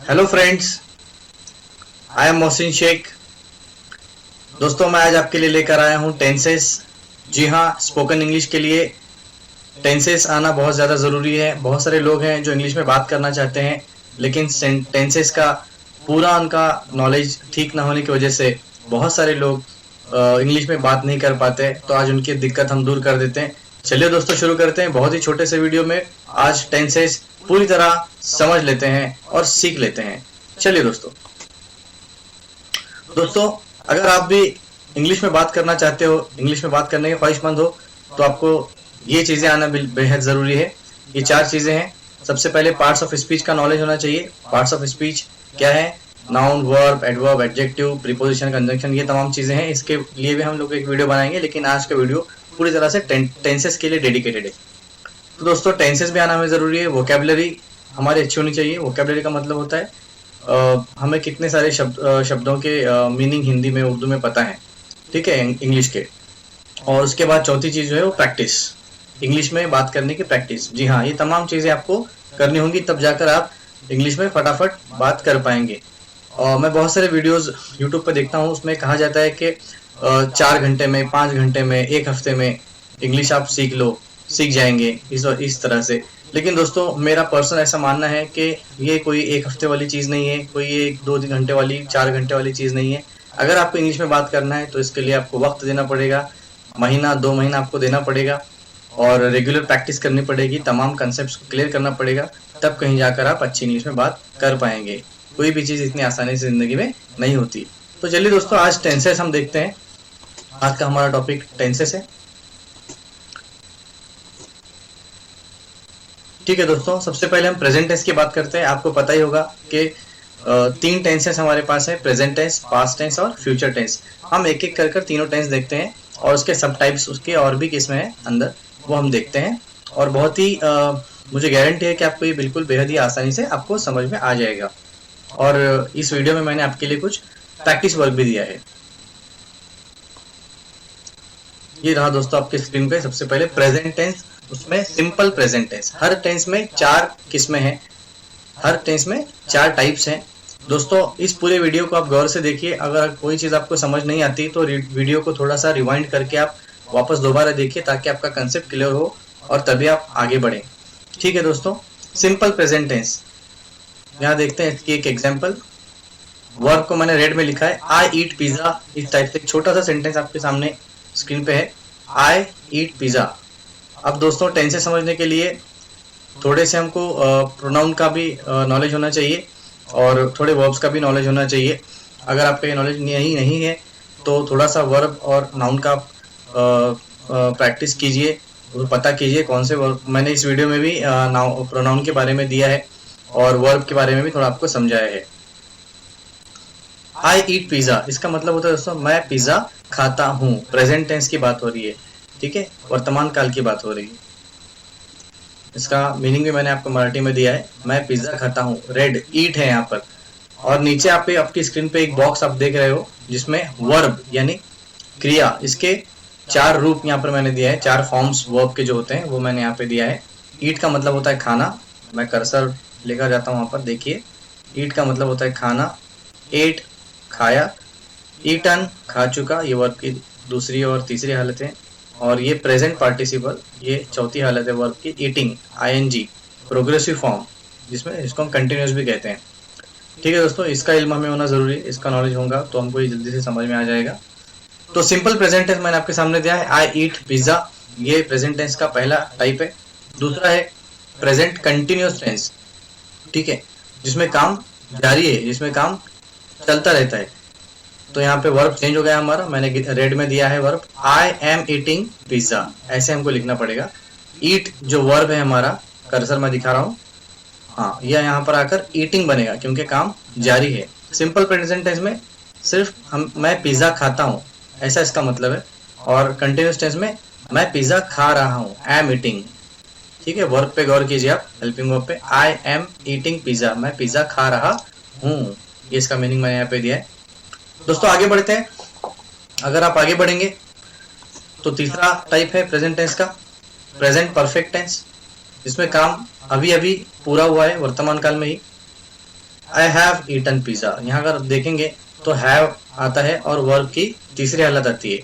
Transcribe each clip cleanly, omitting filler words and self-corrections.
Hello friends, I am Mohsin Shaikh. दोस्तों, मैं आज आपके लिए लेकर आया हूँ टेंसेस। जी हाँ, स्पोकन इंग्लिश के लिए टेंसेस आना बहुत ज़्यादा ज़रूरी है। बहुत सारे लोग हैं जो इंग्लिश में बात करना चाहते हैं, लेकिन टेंसेस का पूरा उनका नॉलेज ठीक ना होने की वजह से बहुत सारे लोग इंग्लिश में बात नहीं कर पाते। तो आज उनकी दिक्कत हम दूर कर देते हैं। चलिए दोस्तों, शुरू करते हैं। बहुत ही छोटे से वीडियो में आज टेंसेस पूरी तरह समझ लेते हैं और सीख लेते हैं। चलिए दोस्तों, अगर आप भी इंग्लिश में बात करना चाहते हो, इंग्लिश में बात करने के ख्वाहिशमंद हो, तो आपको ये चीज़ें आना बेहद ज़रूरी है। ये 4 चीज़ें हैं। सबसे पहले पार्ट्स ऑफ स्पीच का नॉलेज होना चाहिए। पार्ट्स ऑफ स्पीच क्या है? Noun, verb, adverb, adjective, preposition, conjunction, ये तमाम चीज़ें हैं। इसके लिए भी हम लोग एक वीडियो बनाएंगे, लेकिन आज का वीडियो पूरी तरह से टेंसेस के लिए डेडिकेटेड है। तो दोस्तों, टेंसेस भी आना हमें ज़रूरी है। वोकेबलरी हमारी अच्छी होनी चाहिए। वोकेबलरी का मतलब होता है हमें कितने सारे शब्दों के मीनिंग हिंदी में, उर्दू में पता है, ठीक है, इंग्लिश के। और उसके बाद चौथी चीज़ जो है वो प्रैक्टिस, इंग्लिश में बात करने की प्रैक्टिस। जी हाँ, ये तमाम चीज़ें आपको करनी होंगी, तब जाकर आप इंग्लिश में फटाफट बात कर पाएंगे। और मैं बहुत सारे वीडियोस यूट्यूब पर देखता हूँ, उसमें कहा जाता है कि 4 घंटे में, 5 घंटे में, 1 हफ्ते में इंग्लिश आप सीख जाएंगे इस तरह से। लेकिन दोस्तों, मेरा पर्सनल ऐसा मानना है कि ये कोई 1 हफ्ते वाली चीज़ नहीं है, कोई ये 2-3 घंटे वाली, 4 घंटे वाली चीज़ नहीं है। अगर आपको इंग्लिश में बात करना है तो इसके लिए आपको वक्त देना पड़ेगा। महीना 2 महीना आपको देना पड़ेगा और रेगुलर प्रैक्टिस करनी पड़ेगी। तमाम कंसेप्ट को क्लियर करना पड़ेगा, तब कहीं जाकर आप अच्छी इंग्लिश में बात कर पाएंगे। कोई भी चीज़ इतनी आसानी से ज़िंदगी में नहीं होती। तो चलिए दोस्तों, आज टेंसेस हम देखते हैं। आज का हमारा टॉपिक टेंसेस है। ठीक है दोस्तों, सबसे पहले हम प्रेजेंट टेंस की बात करते हैं। आपको पता ही होगा कि 3 टेंसेस हमारे पास है, प्रेजेंट टेंस, पास्ट टेंस और फ्यूचर टेंस। हम एक एक कर तीनों टेंस देखते हैं और उसके सब टाइप्स, उसके और भी किस्में हैं अंदर, वो हम देखते हैं। और बहुत ही मुझे गारंटी है कि आपको ये बिल्कुल बेहद ही आसानी से आपको समझ में आ जाएगा। और इस वीडियो में मैंने आपके लिए कुछ प्रैक्टिस वर्क भी दिया है। ये रहा दोस्तों आपके स्क्रीन पे। सबसे पहले प्रेजेंट टेंस, उसमें सिंपल प्रेजेंट टेंस। हर टेंस में 4 किस्में हैं, हर टेंस में 4 टाइप्स हैं। दोस्तों, इस पूरे वीडियो को आप गौर से देखिए। अगर कोई चीज़ आपको समझ नहीं आती तो वीडियो को थोड़ा सा रिवाइंड करके आप वापस दोबारा देखिए, ताकि आपका कंसेप्ट क्लियर हो और तभी आप आगे बढ़ें। ठीक है दोस्तों, सिंपल प्रेजेंट टेंस, यहाँ देखते हैं इसकी एक एग्जाम्पल। वर्ब को मैंने रेड में लिखा है, आई ईट पिज्जा। इस टाइप से एक छोटा सा सेंटेंस आपके सामने स्क्रीन पे है, आई ईट पिज्जा। अब दोस्तों, टेंसेस समझने के लिए थोड़े से हमको प्रोनाउन का भी नॉलेज होना चाहिए और थोड़े वर्ब्स का भी नॉलेज होना चाहिए। अगर आपका ये नॉलेज नहीं है तो थोड़ा सा वर्ब और नाउन का प्रैक्टिस कीजिए, पता कीजिए कौन से वर्ब। मैंने इस वीडियो में भी प्रोनाउन के बारे में दिया है और वर्ब के बारे में भी थोड़ा आपको समझाया है। आई ईट पिज्जा, इसका मतलब होता है दोस्तों, मैं पिज्जा खाता हूँ। प्रेजेंट टेंस की बात हो रही है, ठीक है, वर्तमान काल की बात हो रही है। इसका मीनिंग भी मैंने आपको मराठी में दिया है, मैं पिज्जा खाता हूँ। रेड ईट है यहाँ पर। और नीचे आप आपकी स्क्रीन पे एक बॉक्स आप देख रहे हो, जिसमें वर्ब यानी क्रिया, इसके 4 रूप यहाँ पर मैंने दिया है। 4 फॉर्म्स वर्ब के जो होते हैं वो मैंने यहाँ पे दिया है। ईट का मतलब होता है खाना। मैं कर्सर लेकर जाता हूँ वहां पर, देखिए। ईट का मतलब होता है खाना। एट खाया, ईटन खा चुका, ये वर्ब की दूसरी और तीसरी हालत है। और ये प्रेजेंट पार्टिसिपल, ये चौथी हालत है वर्ब की, ईटिंग, आईएनजी, प्रोग्रेसिव फॉर्म, जिसमें इसको हम कंटिन्यूस भी कहते हैं। ठीक है दोस्तों, इसका इल्म हमें होना जरूरी है। इसका नॉलेज होगा तो हमको ये जल्दी से समझ में आ जाएगा। तो सिंपल प्रेजेंट टेंस मैंने आपके सामने दिया है, आई ईट पिज्जा। ये प्रेजेंट टेंस का पहला टाइप है। दूसरा है प्रेजेंट कंटिन्यूस टेंस, ठीक है, जिसमें काम जारी है, जिसमें काम चलता रहता है। तो यहाँ पे वर्ब चेंज हो गया हमारा, मैंने रेड में दिया है verb, I am eating pizza, ऐसे हमको लिखना पड़ेगा। ईट जो वर्ब है हमारा, कर्सर में दिखा रहा हूँ, हाँ, यह यहाँ पर आकर ईटिंग बनेगा, क्योंकि काम जारी है। सिंपल प्रेजेंट टेंस में सिर्फ मैं पिज्जा खाता हूँ, ऐसा इसका मतलब है। और कंटिन्यूस टेंस में मैं पिज्जा खा रहा हूँ, आई एम ईटिंग। ठीक है, वर्ब पे गौर कीजिए आप, हेल्पिंग वर्ब पे, आई एम ईटिंग पिज्जा, मैं पिज्जा खा रहा हूँ। ये इसका मीनिंग मैंने यहाँ पे दिया है। दोस्तों, आगे बढ़ते हैं। अगर आप आगे बढ़ेंगे तो तीसरा टाइप है प्रेजेंट टेंस का, प्रेजेंट परफेक्ट टेंस, जिसमें काम अभी अभी पूरा हुआ है, वर्तमान काल में ही। I have eaten pizza. यहाँ अगर देखेंगे तो हैव आता है और वर्ब की तीसरी हालत आती है।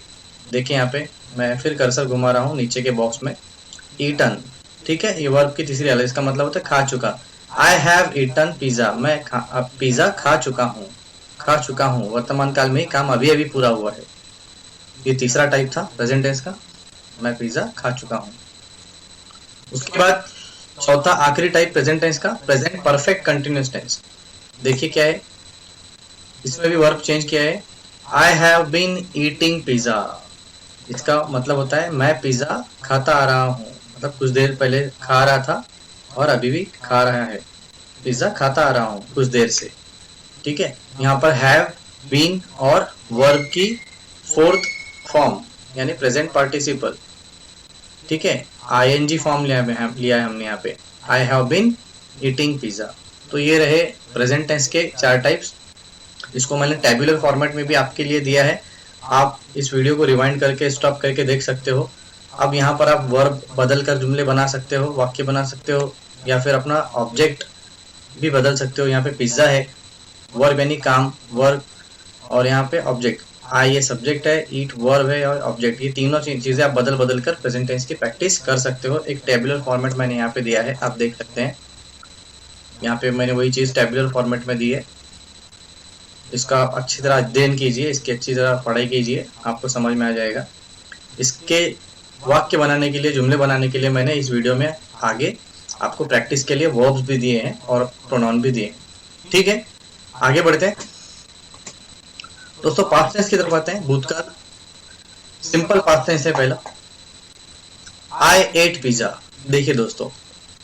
देखिए यहाँ पे मैं फिर कर्सर घुमा रहा हूँ नीचे के बॉक्स में, ईटन, ठीक है, ये वर्ब की तीसरी हालत, इसका मतलब होता है खा चुका। आई हैव ईटन पिज्जा, मैं पिज्जा खा चुका हूँ, खा चुका हूँ, वर्तमान काल में ही, काम अभी अभी पूरा हुआ है। ये तीसरा टाइप था प्रेजेंट टेंस का, मैं पिज्जा खा चुका हूँ। उसके बाद चौथा आखिरी टाइप प्रेजेंट टेंस का, प्रेजेंट परफेक्ट कंटिन्यूअस टेंस। देखिए क्या है, इसमें भी वर्ब चेंज किया है। I have been eating pizza, इसका मतलब होता है मैं पिज्जा खाता आ रहा हूँ, मतलब कुछ देर पहले खा रहा था और अभी भी खा रहा है, पिज्जा खाता आ रहा हूँ कुछ देर से, ठीक है। यहाँ पर हैव, बीन और वर्ब की फोर्थ फॉर्म यानी प्रेजेंट पार्टिसिपल, ठीक है, आईएनजी फॉर्म लिया है हमने यहाँ पे, I have been eating pizza. तो ये रहे प्रेजेंट टेंस के 4 टाइप्स। इसको मैंने टैबुलर फॉर्मेट में भी आपके लिए दिया है, आप इस वीडियो को रिवाइंड करके स्टॉप करके देख सकते हो। अब यहाँ पर आप वर्ब बदल कर जुमले बना सकते हो, वाक्य बना सकते हो, या फिर अपना ऑब्जेक्ट भी बदल सकते हो। यहाँ पे पिज्जा है, वर्ब यानी काम, वर्ब, और यहाँ पे ऑब्जेक्ट, आई ये सब्जेक्ट है, ईट वर्ब है और ऑब्जेक्ट, ये तीनों चीजें आप बदल बदल कर प्रेजेंट टेंस की प्रैक्टिस कर सकते हो। एक टेबुलर फॉर्मेट मैंने यहाँ पे दिया है, आप देख सकते हैं, यहाँ पे मैंने वही चीज टेबुलर फॉर्मेट में दी है। इसका अच्छी तरह अध्ययन कीजिए, इसकी अच्छी तरह पढ़ाई कीजिए, आपको समझ में आ जाएगा। इसके वाक्य बनाने के लिए, जुमले बनाने के लिए मैंने इस वीडियो में आगे आपको प्रैक्टिस के लिए वर्ब्स भी दिए हैं और प्रोनाउन भी दिए हैं, ठीक है। आगे बढ़ते हैं दोस्तों, पास्ट टेंस की तरफ आते हैं। भूतकाल सिंपल पास्ट टेंस है पहला, आई एट पिज्जा। देखिए दोस्तों,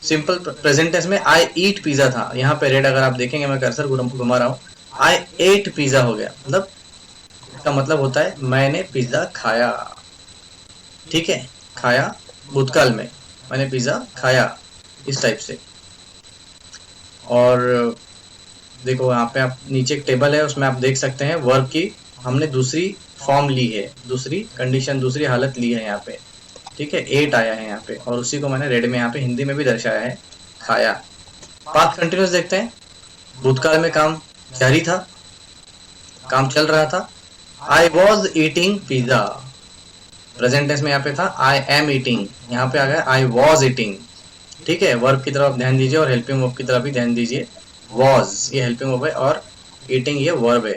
सिंपल प्रेजेंट टेंस में आई ईट पिज्जा था, यहाँ पे रेड अगर आप देखेंगे, मैं कर्सर घुमा रहा हूँ, आई एट पिज्जा हो गया, मतलब इसका मतलब होता है मैंने पिज्जा खाया, ठीक है, खाया भूतकाल में, मैंने पिज्जा खाया, इस टाइप से। और देखो यहाँ पे आप नीचे एक टेबल है, उसमें आप देख सकते हैं वर्ब की हमने दूसरी फॉर्म ली है, दूसरी कंडीशन, दूसरी हालत ली है यहाँ पे, ठीक है, 8 आया है यहाँ पे, और उसी को मैंने रेड में यहाँ पे हिंदी में भी दर्शाया है, खाया। पास्ट कंटिन्यूअस देखते हैं, भूतकाल में काम जारी था, काम चल रहा था, I was eating pizza. Present tense में यहाँ पे था आई एम ईटिंग, यहाँ पे आ गया आई वॉज ईटिंग, ठीक है। वर्ब की तरफ ध्यान दीजिए और हेल्पिंग वर्ब की तरफ भी ध्यान दीजिए। वॉज ये हेल्पिंग वर्ब है और ईटिंग ये वर्ब है।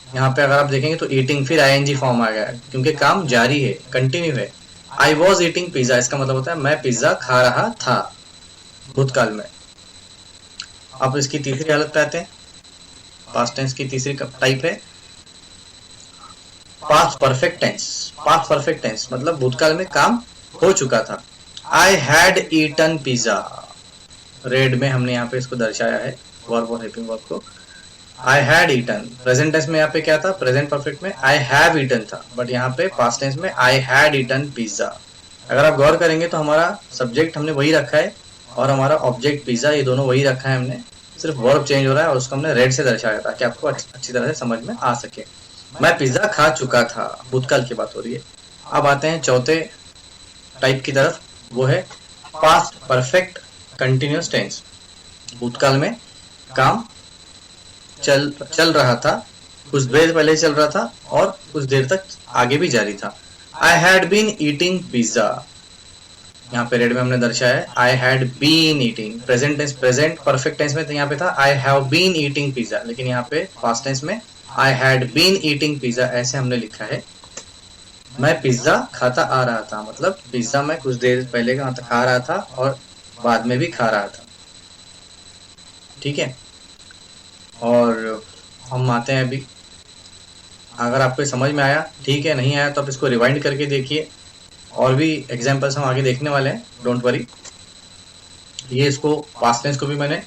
यहाँ पे अगर आप देखेंगे तो ईटिंग फिर आईएनजी फॉर्म आ गया है, क्योंकि काम जारी है, कंटिन्यू है। आई वॉज ईटिंग पिज्जा, इसका मतलब होता है मैं पिज्जा खा रहा था भूतकाल में। अब इसकी तीसरी हालत पे आते हैं, पास्ट टेंस की तीसरी टाइप है past perfect tense. Past perfect tense मतलब भूतकाल में काम हो चुका था। I had eaten pizza, red में हमने यहाँ पे इसको दर्शाया है, वर्ब और हेल्पिंग वर्ब को। I had eaten, present tense में यहाँ पे क्या था, प्रेजेंट परफेक्ट में आई हैव ईटन था, बट यहाँ पे पास्ट टेंस में आई हैड ईटन पिज्जा। अगर आप गौर करेंगे तो हमारा सब्जेक्ट हमने वही रखा है और हमारा ऑब्जेक्ट पिज्जा, ये दोनों वही रखा है हमने, सिर्फ वर्ब चेंज हो रहा है और उसको हमने रेड से दर्शाया ताकि आपको अच्छी तरह से समझ में आ सके। मैं पिज्जा खा चुका था, भूतकाल की बात हो रही है। अब आते हैं चौथे टाइप की तरफ, वो है पास्ट परफेक्ट कंटिन्यूअस टेंस। भूतकाल में काम चल रहा था, कुछ देर पहले चल रहा था और कुछ देर तक आगे भी जारी था। I had been eating pizza, यहाँ पे रेड में हमने दर्शाया है I had been eating. Present tense, present perfect tense में तो यहाँ पे था I have been eating pizza, लेकिन यहाँ पे पास्ट टेंस में I had been eating pizza ऐसे हमने लिखा है। मैं पिज्जा खाता आ रहा था, मतलब पिज्जा मैं कुछ देर पहले खा रहा था और बाद में भी खा रहा था, ठीक है। और हम आते हैं अभी, अगर आपको समझ में आया ठीक है, नहीं आया तो आप इसको रिवाइंड करके देखिए, और भी एग्जांपल्स हम आगे देखने वाले हैं, डोंट वरी। ये इसको पास्ट टेंस को भी मैंने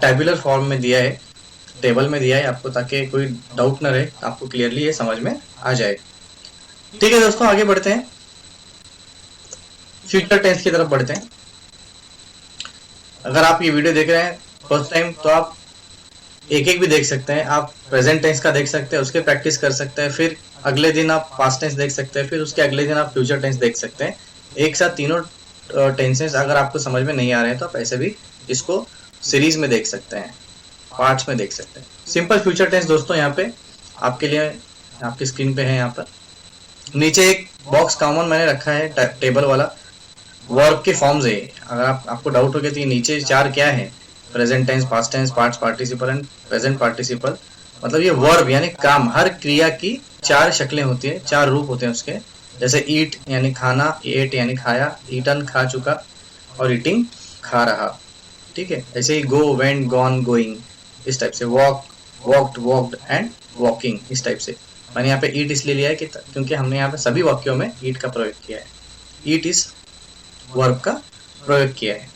टेबुलर फॉर्म में दिया है, टेबल में दिया है आपको, ताकि कोई डाउट न रहे, आपको क्लियरली ये समझ में आ जाए। ठीक है दोस्तों, आगे बढ़ते हैं, फ्यूचर टेंस की तरफ बढ़ते हैं। अगर आप ये वीडियो देख रहे हैं फर्स्ट टाइम तो आप एक एक भी देख सकते हैं, आप प्रेजेंट टेंस का देख सकते हैं, उसके प्रैक्टिस कर सकते हैं, फिर अगले दिन आप पास्ट टेंस देख सकते हैं, फिर उसके अगले दिन आप फ्यूचर टेंस देख सकते हैं। एक साथ तीनों टेंसेस अगर आपको समझ में नहीं आ रहे हैं तो आप ऐसे भी इसको सीरीज में देख सकते हैं। पार्ट्स में देख सकते हैं। सिंपल फ्यूचर टेंस दोस्तों यहाँ पे आपके लिए आपकी स्क्रीन पे है। यहाँ पर नीचे एक बॉक्स कॉमन मैंने रखा है टेबल वाला, वर्ब के फॉर्म्स है। अगर आपको डाउट हो गया तो ये नीचे 4 क्या है, present tense, past tense, past participle and present participle. मतलब ये वर्ब यानी काम, हर क्रिया की 4 शक्लें होती है, 4 रूप होते हैं उसके। जैसे ईट यानी खाना, एट यानी खाया, ईटन खा चुका, और ईटिंग खा रहा। ठीक है, ऐसे ही गो, वेंट, गॉन, गोइंग, इस टाइप से। Walk, walked, walked and walking, इस टाइप से। मैंने यहाँ पे ईट इसलिए लिया है कि क्योंकि हमने यहाँ पे सभी वाक्यों में ईट का प्रयोग किया है। ईट इस वर्ब का प्रयोग किया है।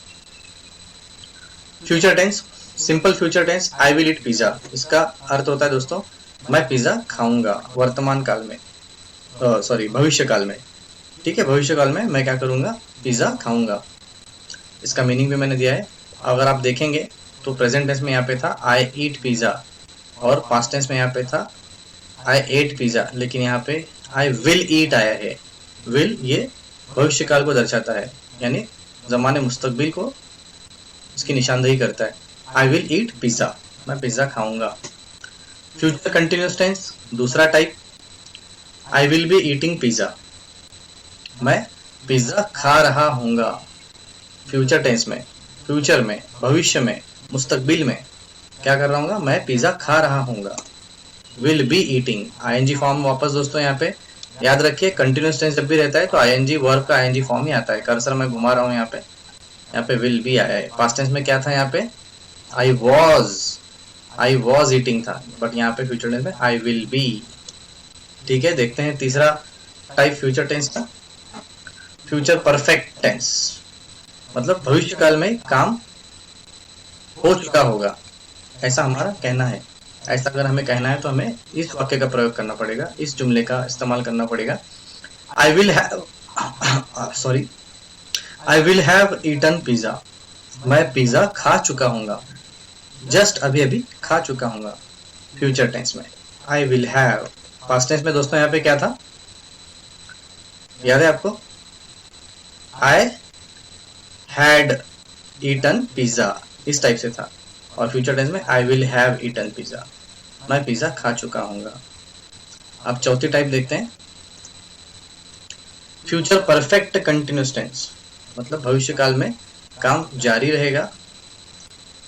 Future tense, simple future tense, I will eat pizza. इसका अर्थ होता है दोस्तों मैं पिज्जा खाऊंगा, वर्तमान काल में, सॉरी भविष्य काल में। ठीक है, भविष्य काल में मैं क्या करूंगा, पिज्जा खाऊंगा। इसका मीनिंग भी मैंने दिया है। अगर आप देखेंगे तो प्रेजेंट टेंस में यहाँ पे था आई ईट पिज्जा, और पास्ट टेंस में यहाँ पे था आई एट पिज्जा, लेकिन यहाँ पे आई विल ईट आया है। विल ये भविष्य काल को दर्शाता है, यानी जमाने मुस्तकबिल को इसकी निशानदेही करता है। आई विल ईट पिज्जा, मैं पिज्जा खाऊंगा। फ्यूचर कंटिन्यूस टेंस दूसरा type, I will be eating pizza, मैं पिज्जा खा रहा हूंगा। फ्यूचर टेंस में, फ्यूचर में, भविष्य में, मुस्तकबिल में क्या कर रहा हूँ, मैं पिज्जा खा रहा हूंगा। Will be eating, ING form वापस दोस्तों यहाँ पे याद रखिए। कंटिन्यूस टेंस जब भी रहता है तो आईएनजी वर्ब का आईएनजी फॉर्म ही आता है। कर्सर मैं घुमा रहा हूँ यहाँ पे विल बी आया है। पास्ट टेंस में क्या था, यहाँ पे आई वॉज ईटिंग था, बट यहाँ पे फ्यूचर टेंस में आई विल बी। ठीक है, देखते हैं तीसरा टाइप फ्यूचर टेंस का, फ्यूचर परफेक्ट टेंस। मतलब भविष्य काल में काम हो चुका होगा, ऐसा हमारा कहना है। ऐसा अगर हमें कहना है तो हमें इस वाक्य का प्रयोग करना पड़ेगा, इस जुमले का इस्तेमाल करना पड़ेगा। I will have eaten pizza, मैं पिज्जा खा चुका हूंगा, जस्ट अभी अभी खा चुका हूंगा। फ्यूचर टेंस में I will have. Past tense में दोस्तों यहाँ पे क्या था, याद है आपको, आई हैड ईटन पिज्जा, इस टाइप से था। और फ्यूचर टेंस में I will have eaten pizza, मैं पिज्जा खा चुका हूंगा। अब चौथी टाइप देखते हैं, फ्यूचर परफेक्ट कंटिन्यूस टेंस। मतलब भविष्य काल में काम जारी रहेगा,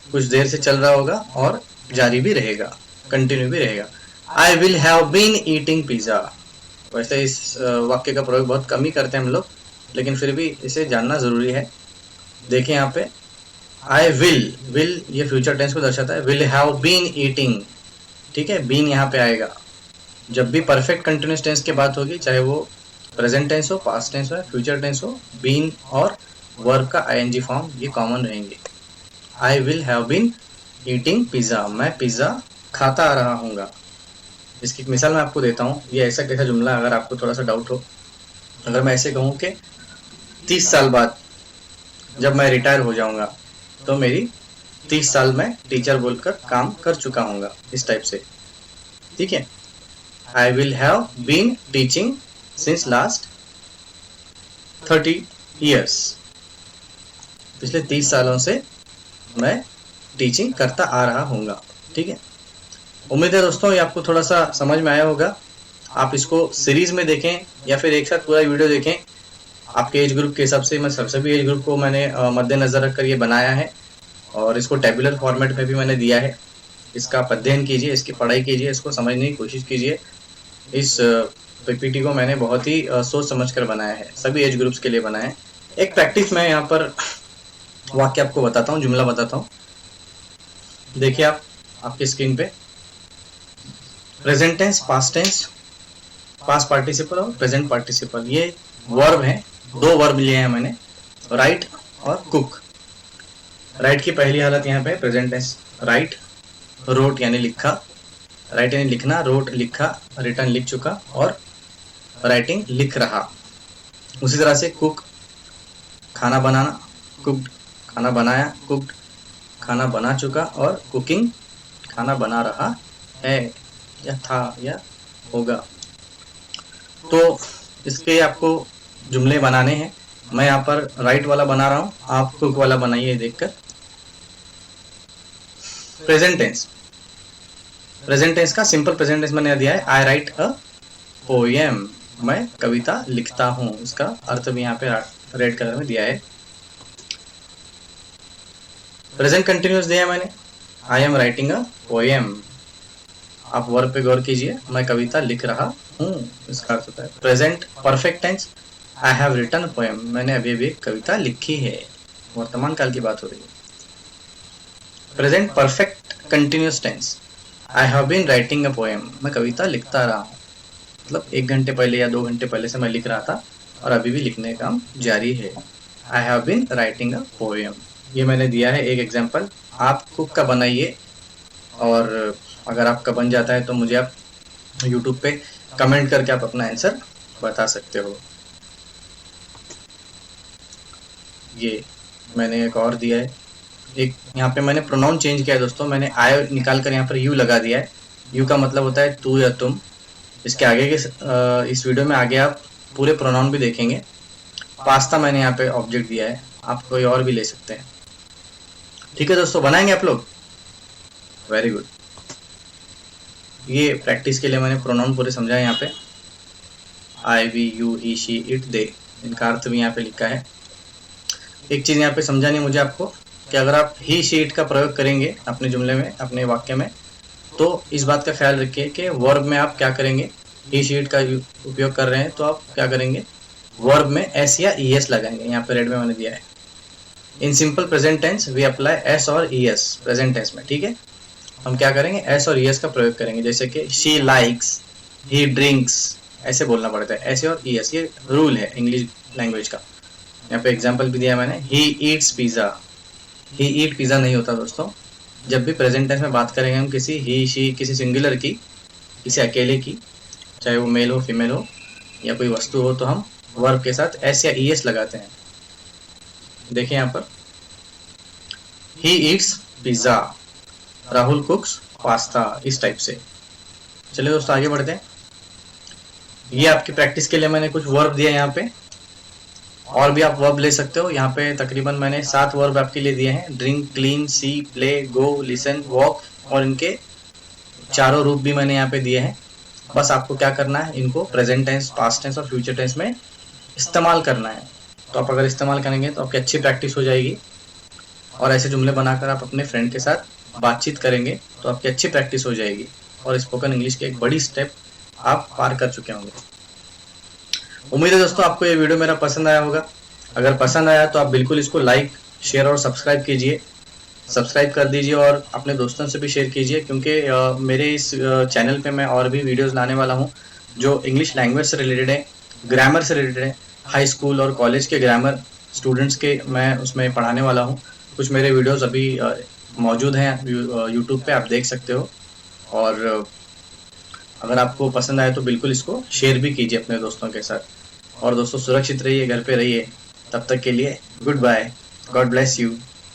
कुछ देर से चल रहा होगा और जारी भी रहेगा, कंटिन्यू भी रहेगा। I will have been eating pizza. वैसे इस वाक्य का प्रयोग बहुत कम ही करते हैं हम लोग, लेकिन फिर भी इसे जानना जरूरी है। देखिए यहाँ पे आई विल ये फ्यूचर टेंस को दर्शाता है, विल हैव बीन ईटिंग। ठीक है, बीन यहाँ पे आएगा। जब भी परफेक्ट कंटिन्यूस टेंस की बात होगी, चाहे वो प्रेजेंट टेंस हो, पास्ट टेंस हो, फ्यूचर टेंस हो, बीन और वर्ब का आईएनजी फॉर्म ये कॉमन रहेंगे। I will have been eating pizza, मैं पिज्जा खाता आ रहा हूँगा। इसकी एक मिसाल मैं आपको देता हूँ। ये ऐसा कैसा जुमला, अगर आपको थोड़ा सा डाउट हो, अगर मैं ऐसे कहूँ कि 30 साल बाद जब मैं रिटायर हो जाऊंगा तो मेरी 30 साल में टीचर बोलकर काम कर चुका हूँगा, इस टाइप से। ठीक है, I will have been teaching since last 30 years, पिछले 30 सालों से मैं टीचिंग करता आ रहा हूँगा। ठीक है, उम्मीद है दोस्तों ये आपको थोड़ा सा समझ में आया होगा। आप इसको सीरीज में देखें या फिर एक साथ पूरा वीडियो देखें, आपके एज ग्रुप के हिसाब से। मैं सभी एज ग्रुप को मैंने मद्देनजर रखकर ये बनाया है, और इसको टेबुलर फॉर्मेट में भी मैंने दिया है। इसका अध्ययन कीजिए, इसकी पढ़ाई कीजिए, इसको समझने की कोशिश कीजिए। इस पीपीटी को मैंने बहुत ही सोच समझ कर बनाया है, सभी एज ग्रुप्स के लिए बनाया है। एक प्रैक्टिस मैं यहाँ पर वाक्य आपको बताता हूँ, जुमला बताता हूँ। देखिए आप आपकी स्क्रीन पे present tense, past tense, past participle और प्रेजेंट पार्टिसिपल, ये वर्ब हैं। 2 वर्ब लिए हैं मैंने, राइट और कुक। राइट की पहली हालत यहाँ पे प्रेजेंट टेंस, राइट, रोट यानी लिखा, राइट यानी लिखना, रोट लिखा, रिटर्न लिख चुका, और राइटिंग लिख रहा। उसी तरह से कुक खाना बनाना, कुक्ड खाना बनाया, कुक्ड खाना बना चुका, और कुकिंग खाना बना रहा है या था या होगा। तो इसके आपको जुमले बनाने हैं। मैं यहाँ पर राइट वाला बना रहा हूँ, आप कुक वाला बनाइए देखकर। प्रेजेंट टेंस, प्रेजेंट टेंस का सिंपल प्रेजेंट टेंस मैंने दिया है, आई राइट अ पोएम, मैं कविता लिखता हूं। इसका अर्थ भी यहाँ पे रेड कलर में दिया है। प्रेजेंट कंटिन्यूअस दिया है मैंने, I am writing a poem, आप वर्ब पे गौर कीजिए, मैं कविता लिख रहा हूं, इसका अर्थ होता है। Present perfect tense, I have written a poem, मैंने अभी अभी एक कविता लिखी है, वर्तमान काल की बात हो रही है। Present perfect continuous tense, I have been writing a poem, मैं कविता लिखता रहा हूँ, मतलब 1 घंटे पहले या 2 घंटे पहले से मैं लिख रहा था और अभी भी लिखने का काम जारी है। I have been writing a poem, ये मैंने दिया है एक एग्जाम्पल। आप खुद का बनाइए और अगर आपका बन जाता है तो मुझे आप YouTube पे कमेंट करके आप अपना आंसर बता सकते हो। ये मैंने एक और दिया है, एक यहाँ पे मैंने प्रोनाउन चेंज किया है दोस्तों, मैंने आई निकाल कर यहाँ पर यू लगा दिया है। यू का मतलब होता है तू या तुम। इसके आगे के इस वीडियो में आगे आप पूरे प्रोनाउन भी देखेंगे। पास्ता मैंने यहाँ पे ऑब्जेक्ट दिया है, आप कोई और भी ले सकते हैं। ठीक है दोस्तों, बनाएंगे आप लोग? Very good. ये प्रैक्टिस के लिए मैंने प्रोनाउन पूरे समझाए यहाँ पे, I, we, you, he, she, it, they, इनका अर्थ भी यहाँ पे लिखा है। एक चीज यहाँ पे समझानी मुझे आपको कि अगर आप ही, शी, इट का प्रयोग करेंगे अपने जुमले में, अपने वाक्य में, तो इस बात का ख्याल रखिए कि वर्ब में आप क्या करेंगे। ही, शी, इट का उपयोग कर रहे हैं तो आप क्या करेंगे, वर्ब में एस या ई एस लगाएंगे। यहाँ पे रेड में मैंने दिया है। In simple present tense we apply S और ई एस प्रेजेंट टेंस में। ठीक है, हम क्या करेंगे, एस और ई एस का प्रयोग करेंगे। जैसे कि शी लाइक्स, ही ड्रिंक्स, ऐसे बोलना पड़ता है, ऐसे और ई एस, ये रूल है इंग्लिश लैंग्वेज का। यहाँ पे एग्जाम्पल भी दिया मैंने, he eats pizza, he eat pizza नहीं होता दोस्तों। जब भी प्रेजेंट टेंस में बात करेंगे हम किसी ही, शी, किसी सिंगुलर की, किसी अकेले की, चाहे वो मेल हो, फीमेल हो या कोई वस्तु हो, तो हम वर्ब के साथ एस या ई एस लगाते हैं। देखिए यहाँ पर, he eats pizza, Rahul कुक्स pasta, इस टाइप से। चलिए दोस्तों आगे बढ़ते हैं। ये आपकी प्रैक्टिस के लिए मैंने कुछ वर्ब दिया यहाँ पे, और भी आप वर्ब ले सकते हो। यहाँ पे तकरीबन मैंने 7 वर्ब आपके लिए दिए हैं, ड्रिंक, क्लीन, सी, प्ले, गो, लिसन, वॉक, और इनके चारों रूप भी मैंने यहाँ पे दिए हैं। बस आपको क्या करना है, इनको प्रेजेंट टेंस, पास्ट टेंस और फ्यूचर टेंस में इस्तेमाल करना है। तो आप अगर इस्तेमाल करेंगे तो आपकी अच्छी प्रैक्टिस हो जाएगी, और ऐसे जुमले बनाकर आप अपने फ्रेंड के साथ बातचीत करेंगे तो आपकी अच्छी प्रैक्टिस हो जाएगी, और स्पोकन इंग्लिश की एक बड़ी स्टेप आप पार कर चुके होंगे। उम्मीद है दोस्तों आपको ये वीडियो मेरा पसंद आया होगा। अगर पसंद आया तो आप बिल्कुल इसको लाइक, शेयर और सब्सक्राइब कीजिए, सब्सक्राइब कर दीजिए और अपने दोस्तों से भी शेयर कीजिए, क्योंकि मेरे इस चैनल पे मैं और भी वीडियोस लाने वाला हूँ जो इंग्लिश लैंग्वेज से रिलेटेड है, ग्रामर से रिलेटेड है। हाई स्कूल और कॉलेज के ग्रामर स्टूडेंट्स के मैं उसमें पढ़ाने वाला हूँ। कुछ मेरे वीडियोस अभी मौजूद हैं यूट्यूब पे, आप देख सकते हो। और अगर आपको पसंद आए तो बिल्कुल इसको शेयर भी कीजिए अपने दोस्तों के साथ। और दोस्तों सुरक्षित रहिए, घर पे रहिए। तब तक के लिए goodbye, God bless you.